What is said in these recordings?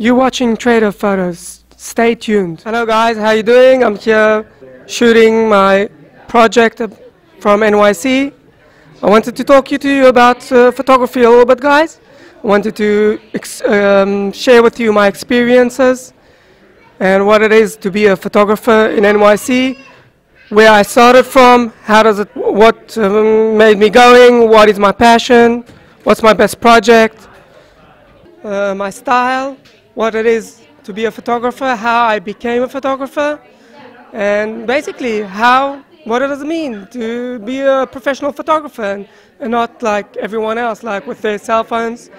You're watching Trader Photos. Stay tuned. Hello guys, how you doing? I'm here shooting my project from NYC. I wanted to talk to you about photography a little bit, guys. I wanted to share with you my experiences and what it is to be a photographer in NYC, where I started from, what made me going, what is my passion, what's my best project, my style, what it is to be a photographer, how I became a photographer, and basically what does it mean to be a professional photographer and not like everyone else, like with their cell phones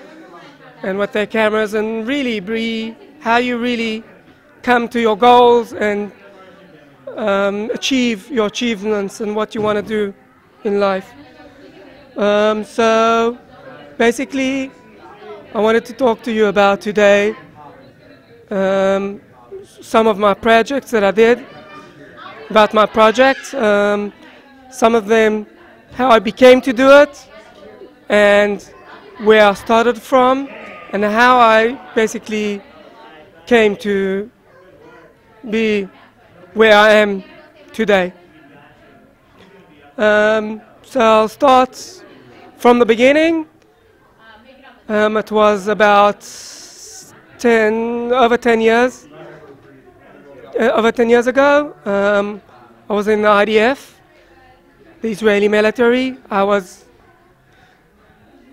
and with their cameras, and really how you really come to your goals and achieve your achievements and what you want to do in life. So basically I wanted to talk to you about today some of my projects that I did, about my projects, some of them how I became to do it and where I started from and how I basically came to be where I am today. So I'll start from the beginning. It was about over 10 years ago. I was in the IDF, the Israeli military. I was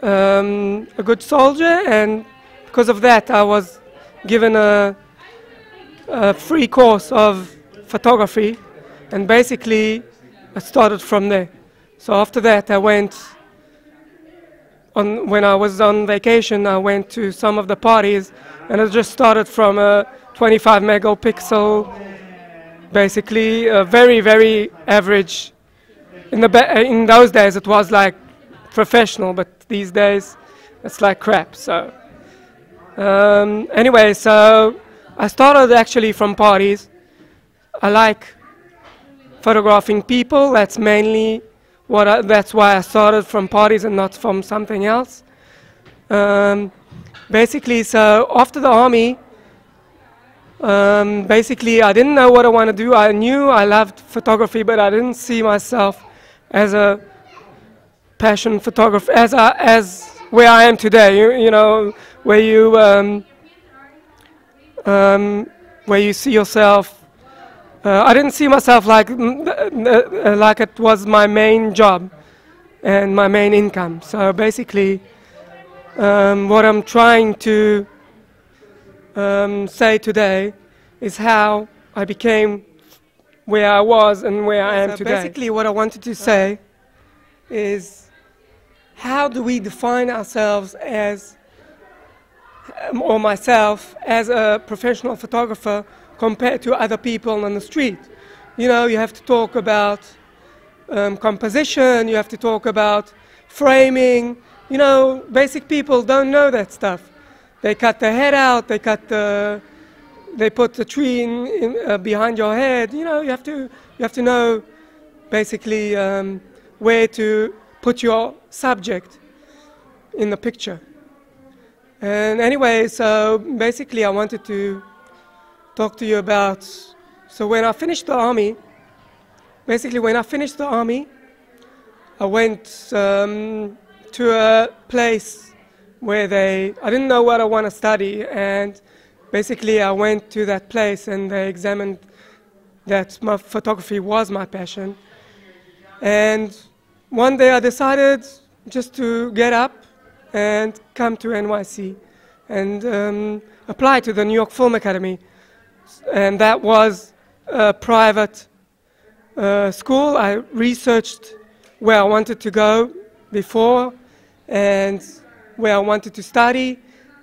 a good soldier, and because of that I was given a free course of photography, and basically I started from there. So after that I went when I was on vacation, I went to some of the parties, and I just started from a 25 megapixel, basically very average. In those days it was like professional, but these days it's like crap. So anyway, so I started actually from parties. I like photographing people. That's mainly that's why I started from parties and not from something else. Basically, so after the army, basically I didn't know what I want to do. I knew I loved photography, but I didn't see myself as a passion photographer, as where I am today. You know, where you see yourself. I didn't see myself like it was my main job and my main income. So basically, what I'm trying to say today is how I became where I was and where I am today. Basically, what I wanted to say is, how do we define ourselves as, or myself as a professional photographer compared to other people on the street? You know, you have to talk about composition, you have to talk about framing. You know, basic people don't know that stuff. They cut the head out, they put the tree in behind your head. You know, you have to know basically where to put your subject in the picture. And anyway, so basically I wanted to talk to you about, so when I finished the army, I went to a place where I didn't know what I want to study, and basically I went to that place and they examined that my photography was my passion. And one day I decided just to get up and come to NYC and apply to the New York Film Academy. And that was a private school. I researched where I wanted to go before and where I wanted to study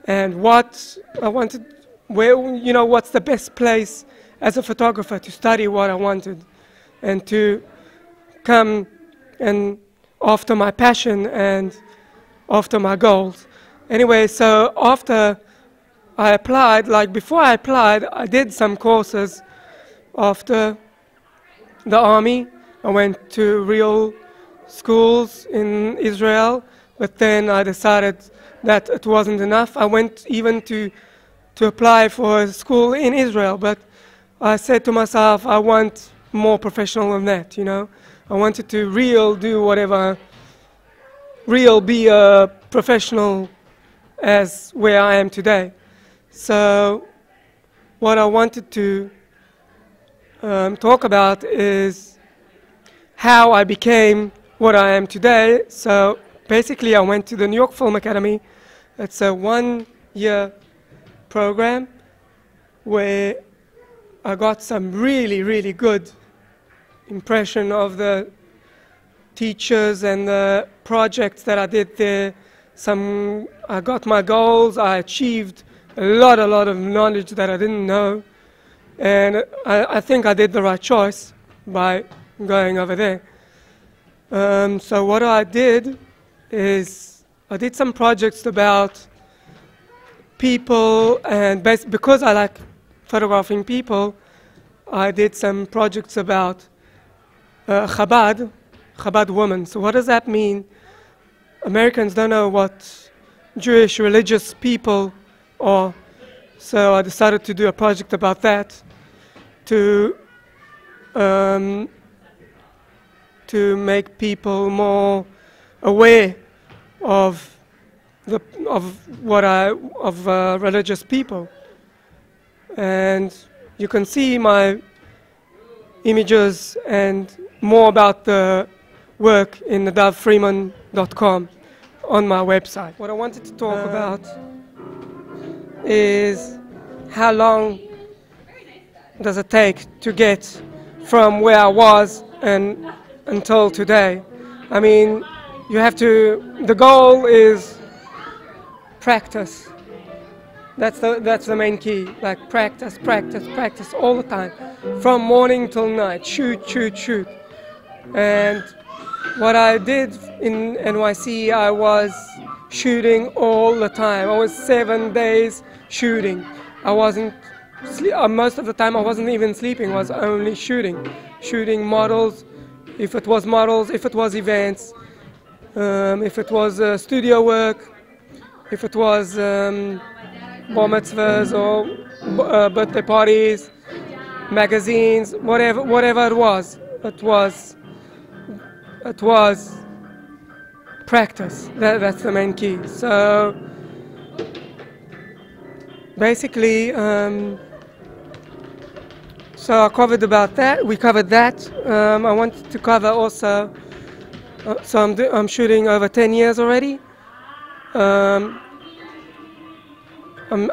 and what I wanted, what's the best place as a photographer to study what I wanted and to come and after my passion and after my goals. Anyway, so after I applied, like before I applied, I did some courses after the army. I went to real schools in Israel, but then I decided that it wasn't enough. I went even to to apply for a school in Israel, but I said to myself, I want more professional than that, you know. I wanted to do whatever, be a professional as where I am today. So what I wanted to talk about is how I became what I am today. So basically I went to the New York Film Academy. It's a 1-year program where I got some really, really good impression of the teachers and the projects that I did there. I got my goals, I achieved a lot of knowledge that I didn't know, and I think I did the right choice by going over there. So what I did is I did some projects about people, and because I like photographing people, I did some projects about Chabad women. So what does that mean? Americans don't know what Jewish religious people are, so I decided to do a project about that to make people more aware of religious people. And you can see my images and more about the work in nadavfreeman.com on my website. What I wanted to talk about is how long does it take to get from where I was and until today. I mean, the goal is practice. That's the main key. Like practice all the time, from morning till night. Shoot. And what I did in NYC, I was shooting all the time. I was 7 days shooting. I wasn't most of the time I wasn't even sleeping. I was only shooting models. If it was models, if it was events, if it was studio work, if it was bar mitzvahs or birthday parties, magazines, whatever it was practice. That's the main key. So basically, so I covered about that. We covered that. I wanted to cover also. So I'm shooting over 10 years already.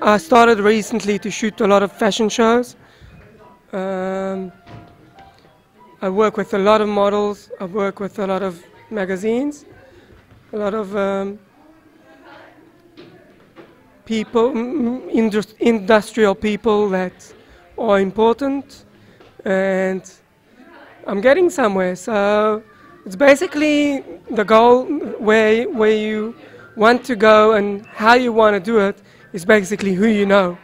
I started recently to shoot a lot of fashion shows. I work with a lot of models. I work with a lot of magazines, a lot of people, industrial people that are important, and I'm getting somewhere. So it's basically the goal where you want to go and how you want to do it is basically who you know.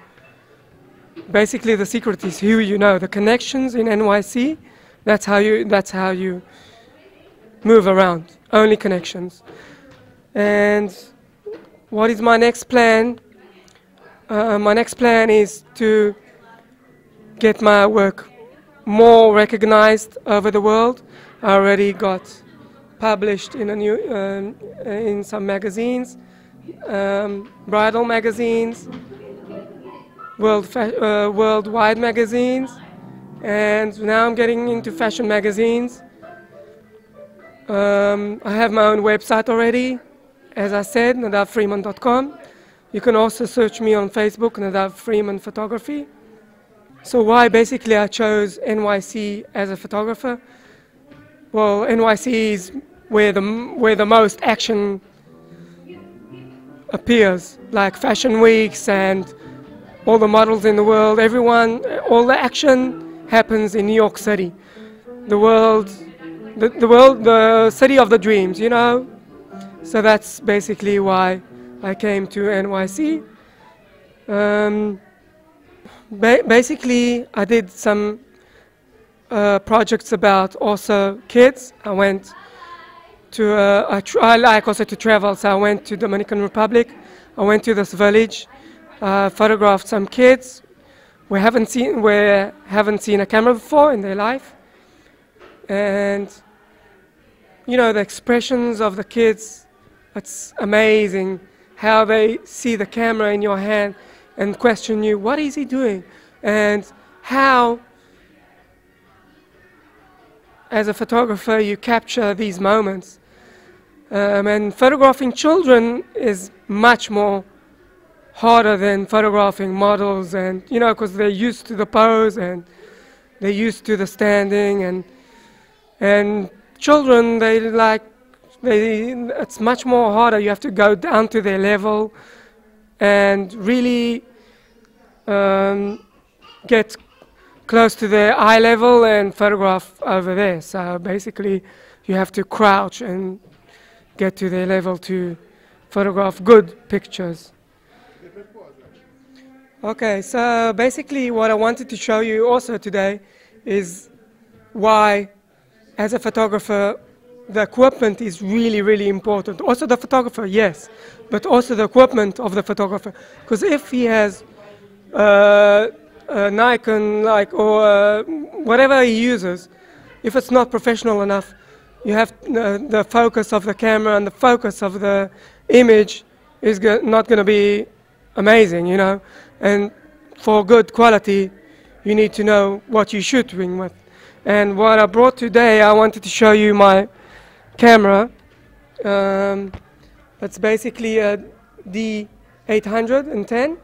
Basically, the secret is who you know. The connections in NYC. That's how you move around. Only connections. And what is my next plan? My next plan is to get my work more recognized over the world. I already got published in in some magazines, bridal magazines, worldwide magazines, and now I'm getting into fashion magazines. I have my own website already, as I said, nadavfreeman.com. You can also search me on Facebook, Nadav Freeman Photography. So why basically I chose NYC as a photographer? Well, NYC is where the most action appears, like fashion weeks and all the models in the world, all the action happens in New York City. The city of the dreams, you know? So that's basically why I came to NYC. Basically, I did some projects about also kids. I went to, I like also to travel, so I went to Dominican Republic. I went to this village photographed some kids we haven't seen a camera before in their life, and you know the expressions of the kids. It's amazing how they see the camera in your hand and question you, what is he doing? And how, as a photographer, you capture these moments. And photographing children is much more harder than photographing models, and you know, because they're used to the pose and they're used to the standing, and children, it's much more harder. You have to go down to their level and really get close to their eye level and photograph over there. So basically, you have to crouch and get to their level to photograph good pictures. Okay, so basically what I wanted to show you also today is why, as a photographer, the equipment is really, really important. Also the photographer, yes, but also the equipment of the photographer. Because if he has a Nikon, or whatever he uses, if it's not professional enough, you have the focus of the camera and the focus of the image is not going to be amazing, you know. And for good quality, you need to know what you're shooting with. And what I brought today, I wanted to show you my camera. It's basically a D810.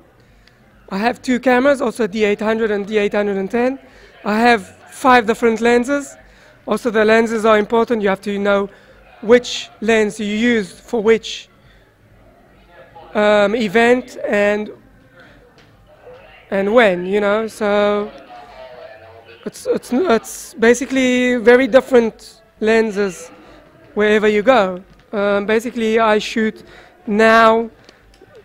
I have two cameras, also D800 and D810. I have 5 different lenses. Also the lenses are important. You have to know which lens you use for which event and when, you know. So it's basically very different lenses wherever you go. Basically, I shoot now,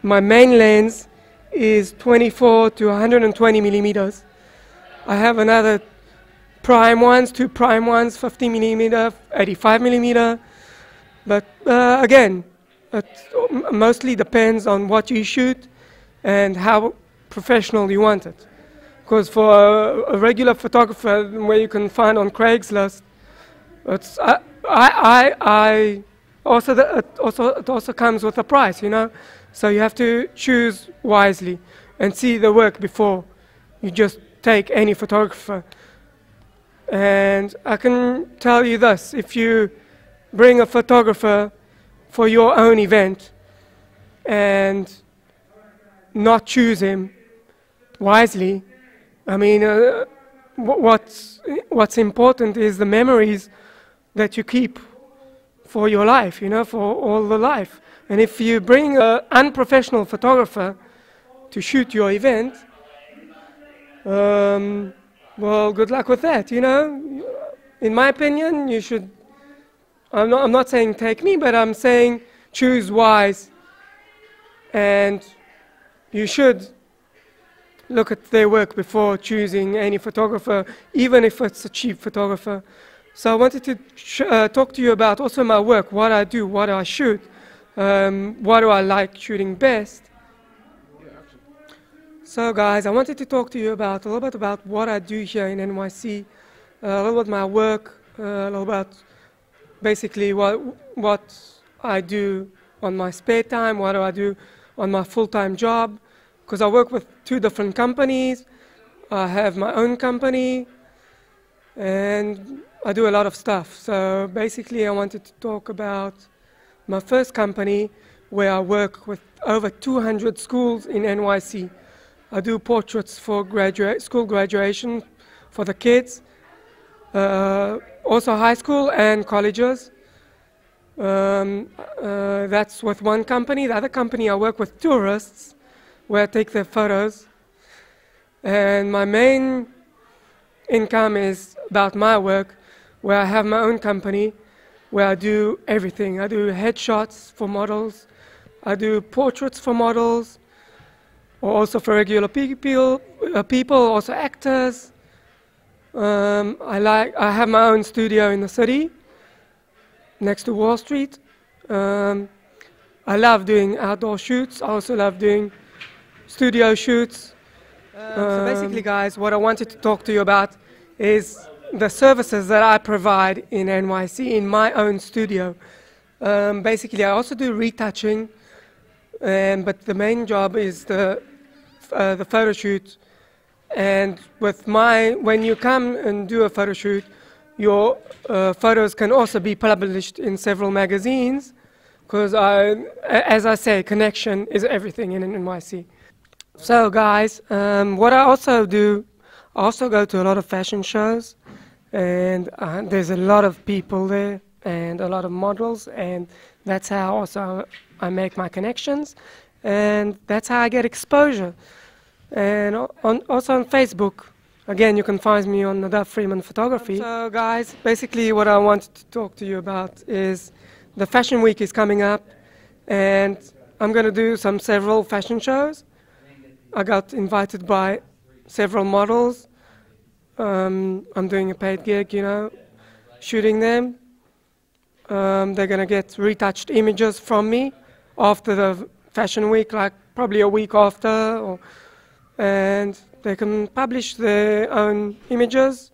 my main lens is 24 to 120 millimeters. I have another prime ones, 2 prime ones, 50 millimeter, 85 millimeter. But again, it mostly depends on what you shoot and how professional you want it. Because for a regular photographer, where you can find on Craigslist, it's it also comes with a price, you know. So you have to choose wisely and see the work before you just take any photographer. And I can tell you this: if you bring a photographer for your own event and not choose him wisely, I mean, what's important is the memories that you keep for your life, you know, for all the life. And if you bring an unprofessional photographer to shoot your event, well, good luck with that, you know. In my opinion, you should, I'm not saying take me, but I'm saying choose wise. And you should look at their work before choosing any photographer, even if it's a cheap photographer. So I wanted to talk to you about also my work, what I do, what I shoot, what do I like shooting best. So guys, I wanted to talk to you about a little bit about what I do here in NYC, a little bit my work, a little about basically what I do on my spare time, what do I do on my full-time job, because I work with 2 different companies. I have my own company, and I do a lot of stuff. So basically I wanted to talk about my first company, where I work with over 200 schools in NYC. I do portraits for school graduation for the kids, also high school and colleges. That's with one company. The other company, I work with tourists, where I take their photos. And my main income is about my work, where I have my own company, where I do everything. I do headshots for models, I do portraits for models, or also for regular people, also actors. I have my own studio in the city, next to Wall Street. I love doing outdoor shoots. I also love doing studio shoots. So basically, guys, what I wanted to talk to you about is the services that I provide in NYC in my own studio. Basically, I also do retouching, but the main job is the photo shoot. And when you come and do a photo shoot, your photos can also be published in several magazines, because as I say, connection is everything in NYC. So guys, what I also do, I also go to a lot of fashion shows, and there's a lot of people there and a lot of models, and that's how also I make my connections, and that's how I get exposure. And also on Facebook, again, you can find me on Nadav Freeman Photography. So guys, basically what I wanted to talk to you about is the Fashion Week is coming up, and I'm going to do several fashion shows. I got invited by several models. I'm doing a paid gig, you know, shooting them. They're going to get retouched images from me after the Fashion Week, like probably a week after, and they can publish their own images.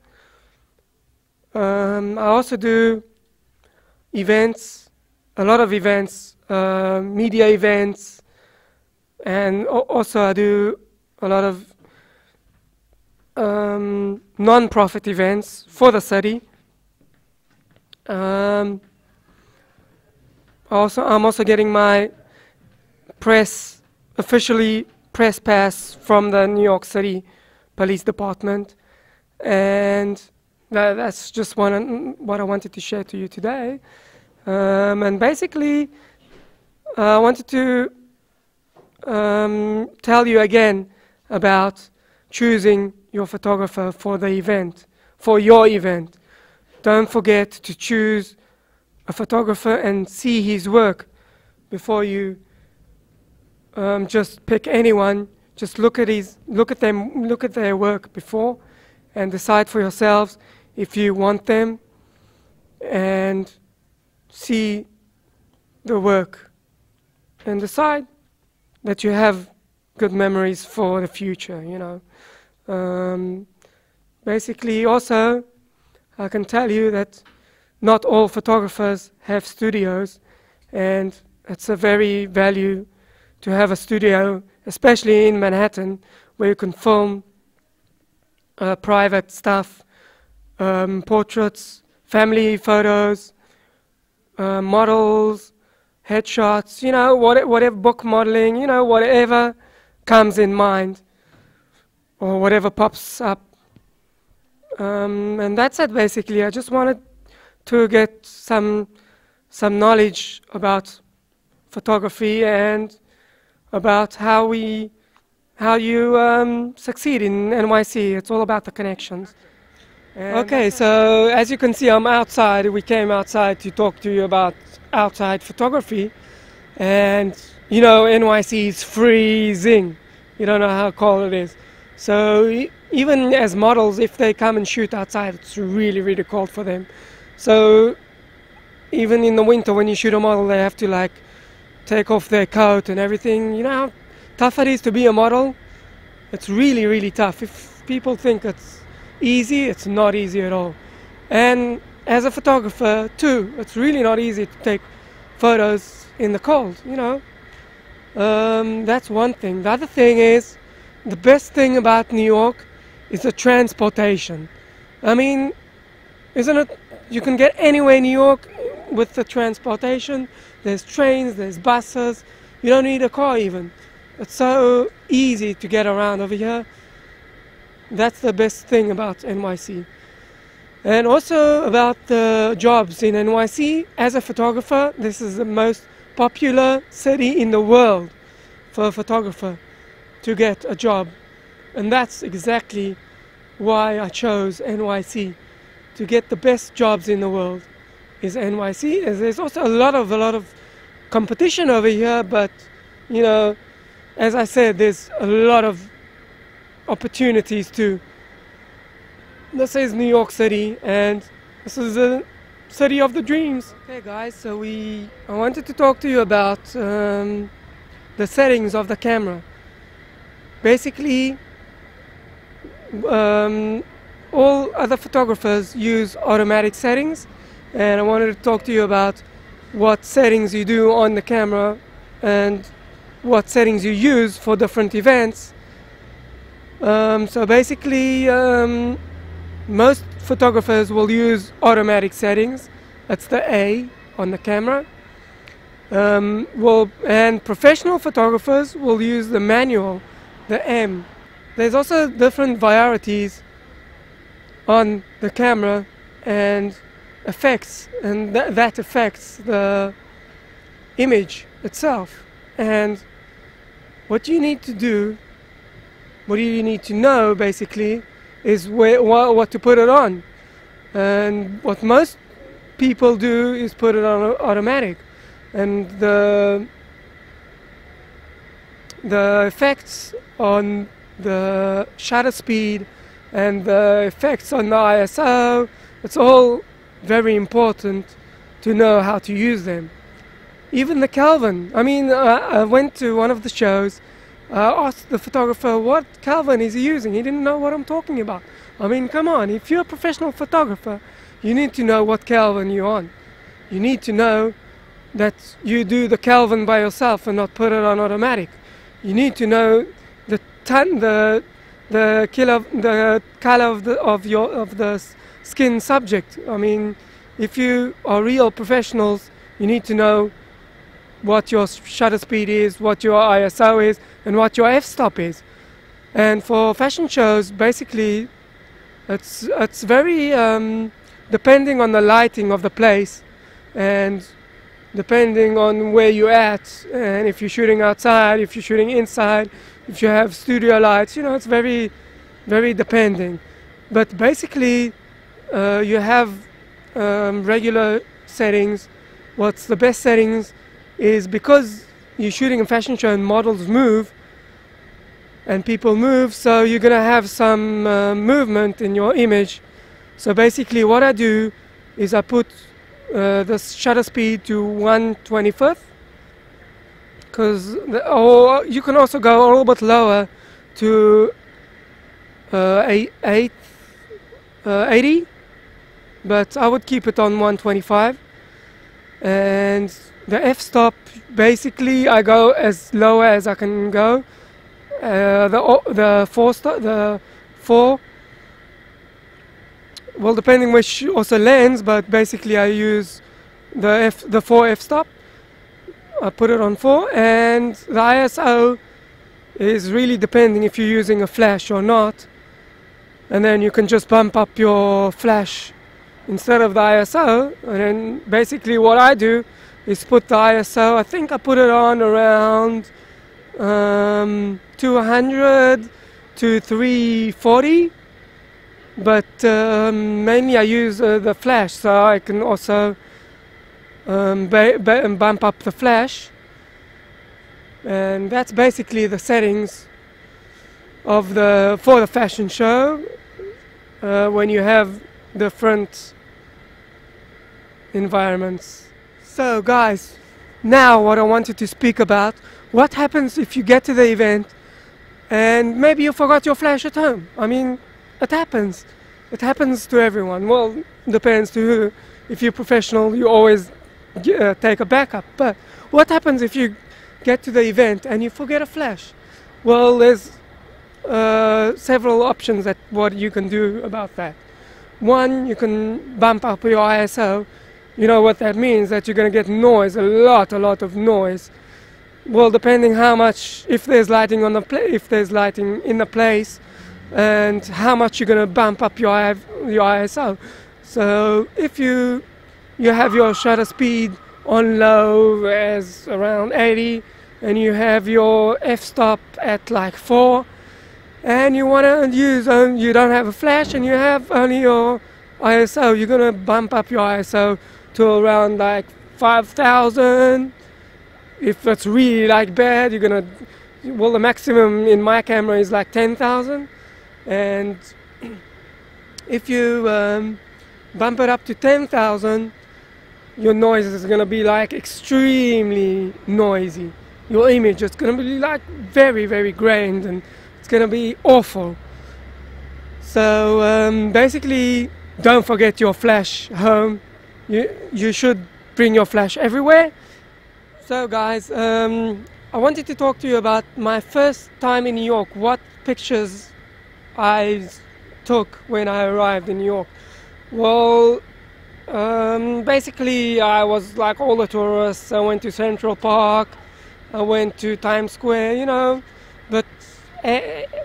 I also do events, a lot of events, media events, and also I do a lot of non-profit events for the city. I'm also getting my officially press pass from the New York City Police Department, and that's just what I wanted to share to you today. And basically, I wanted to tell you again about choosing your photographer for the event, for your event. Don't forget to choose a photographer and see his work before you just pick anyone. Just look at their work before, and decide for yourselves if you want them, and see the work, and decide that you have good memories for the future, you know. Basically, also, I can tell you that not all photographers have studios, and it's a very value to have a studio, especially in Manhattan, where you can film private stuff, portraits, family photos, models, headshots, you know, whatever, book modeling, you know, whatever comes in mind or whatever pops up. And that's it, basically. I just wanted to get some knowledge about photography and about how you succeed in NYC. It's all about the connections. Okay, so as you can see, I'm outside. We came outside to talk to you about outside photography, and you know, NYC is freezing. You don't know how cold it is. So even as models, if they come and shoot outside, it's really, really cold for them. So even in the winter, when you shoot a model, they have to like take off their coat and everything. You know how tough it is to be a model? It's really, really tough. If people think it's easy, it's not easy at all. And as a photographer too, it's really not easy to take photos in the cold, you know. That's one thing. The other thing is, the best thing about New York is the transportation. I mean, isn't it? You can get anywhere in New York with the transportation. There's trains, there's buses. You don't need a car even. It's so easy to get around over here. That's the best thing about NYC. And also about the jobs in NYC. As a photographer, this is the most popular city in the world for a photographer to get a job. And that's exactly why I chose NYC. To get the best jobs in the world is NYC. There's also a lot of competition over here, but you know, as I said, there's a lot of opportunities too. This is New York City, and this is the city of the dreams. Okay guys, so I wanted to talk to you about the settings of the camera. basically all other photographers use automatic settings, and I wanted to talk to you about what settings you do on the camera and what settings you use for different events. So basically, most photographers will use automatic settings. That's the A on the camera. And professional photographers will use the manual, the M. There's also different varieties on the camera and effects, and that affects the image itself. And what you need to do, what you need to know basically, is what to put it on. And what most people do is put it on automatic. And the effects on the shutter speed and the effects on the ISO, it's all very important to know how to use them. Even the Kelvin. I mean, I went to one of the shows, asked the photographer what Kelvin is he using. He didn't know what I'm talking about. I mean, come on, if you're a professional photographer, you need to know what Kelvin you're on. You need to know that you do the Kelvin by yourself and not put it on automatic. You need to know the color of the skin subject. I mean, if you are real professionals, you need to know what your shutter speed is, what your ISO is, and what your f-stop is. And for fashion shows, basically, it's very depending on the lighting of the place, and depending on where you're at, and if you're shooting outside, if you're shooting inside, if you have studio lights, you know, it's very, very depending. But basically, you have regular settings. What's the best settings is, because you're shooting a fashion show and models move and people move, so you're gonna have some movement in your image. So basically what I do is I put the shutter speed to 1/25th, or you can also go a little bit lower to 80, but I would keep it on 125. And the f-stop, basically I go as low as I can go. The four, well, depending which also lens, but basically I use the 4 f-stop. I put it on 4, and the ISO is really depending if you're using a flash or not. And then you can just bump up your flash instead of the ISO. And then basically what I do is put the ISO, I think I put it on around 200 to 340. But mainly I use the flash, so I can also bump up the flash. And that's basically the settings of for the fashion show when you have different environments. So guys, now what I wanted to speak about, what happens if you get to the event and maybe you forgot your flash at home? I mean, it happens. It happens to everyone. Well, depends to who. If you're professional, you always take a backup. But what happens if you get to the event and you forget a flash? Well, there's several options at what you can do about that. One, you can bump up your ISO. You know what that means? That you're going to get noise, a lot of noise. Well, depending how much, if there's lighting in the place, and how much you're going to bump up your ISO. So if you have your shutter speed on low as around 80, and you have your f-stop at like 4, and you want to use, you don't have a flash and you have only your ISO, you're going to bump up your ISO to around like 5,000. If it's really like bad, you're going to, well, the maximum in my camera is like 10,000. And if you bump it up to 10,000, your noise is going to be like extremely noisy. Your image is going to be like very, very grained, and it's gonna be awful. So basically, don't forget your flash home. You should bring your flash everywhere. So guys, I wanted to talk to you about my first time in New York, what pictures I took when I arrived in New York. Well, basically I was like all the tourists. I went to Central Park, I went to Times Square, you know, but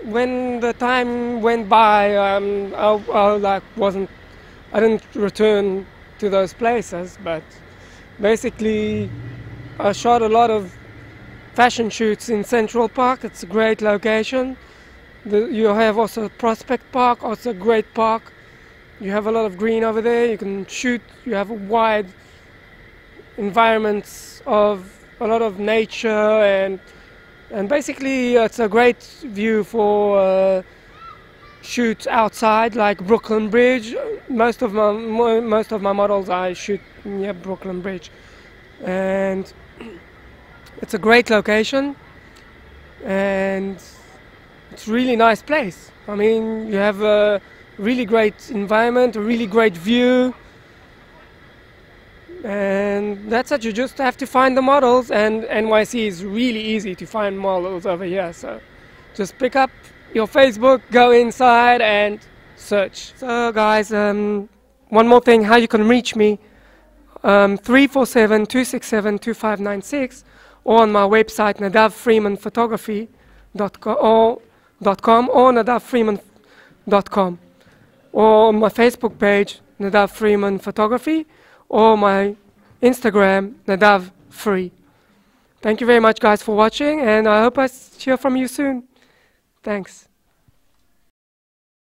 when the time went by, I didn't return to those places, but basically I shot a lot of fashion shoots in Central Park. It's a great location. You have also Prospect Park, also a great park. You have a lot of green over there. You can shoot. You have a wide environments of a lot of nature, and basically it's a great view for shoots outside, like Brooklyn Bridge. Most of my models I shoot near Brooklyn Bridge, and it's a great location, and it's a really nice place. I mean, you have a really great environment, a really great view, and that's it. You just have to find the models, and NYC is really easy to find models over here. So just pick up your Facebook, go inside and search. So guys, one more thing, how you can reach me, 347-267-2596, or on my website nadavfreemanphotography.com or nadavfreeman.com, or on my Facebook page Nadav Freeman Photography, or my Instagram Nadav Free. Thank you very much guys for watching, and I hope I hear from you soon. Thanks.